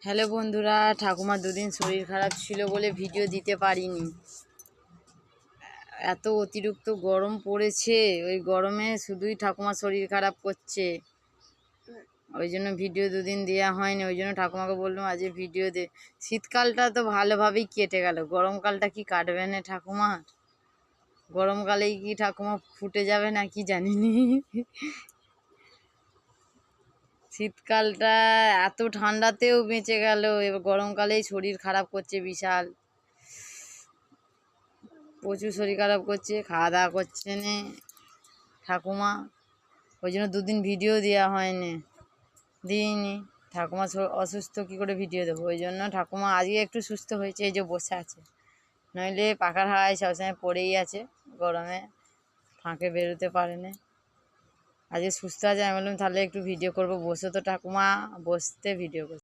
Hello বন্ধুরা, ঠাকুমার দুদিন শরীর খারাপ ছিল বলে ভিডিও দিতে পারিনি। এত অতিরিক্ত গরম পড়েছে, ওই গরমে শুধুই ঠাকুমার শরীর খারাপ করছে, ওই জন্য ভিডিও দুদিন দেওয়া হয়নি। ওই জন্য ঠাকুমাকে বললাম আজ ভিডিও দে। শীতকালটা তো ভালোভাবেই কেটে গেল, গরমকালটা কি কাটবে না ঠাকুমার? গরমকালেই কি ঠাকুমা ফুটে যাবে না কি জানিনি। শীতকালটা এত ঠান্ডাতেও বেঁচে গেল, এবার গরমকালেই শরীর খারাপ করছে বিশাল, প্রচুর শরীর খারাপ করছে, খাওয়া দাওয়া করছে না ঠাকুমা। ওই জন্য দুদিন ভিডিও দেওয়া হয়নি, দিইনি। ঠাকুমা অসুস্থ কী করে ভিডিও দেবো? ওই জন্য ঠাকুমা আজকে একটু সুস্থ হয়েছে, এই যে বসে আছে, নইলে পাখার হাওয়ায় সবসময় পড়েই আছে, গরমে ফাঁকে বেরোতে পারে না। আজকে সুস্থ আছে, আমি বললাম তাহলে একটু ভিডিও করবো। বসে তো ঠাকুমা, বসতে ভিডিও করছে।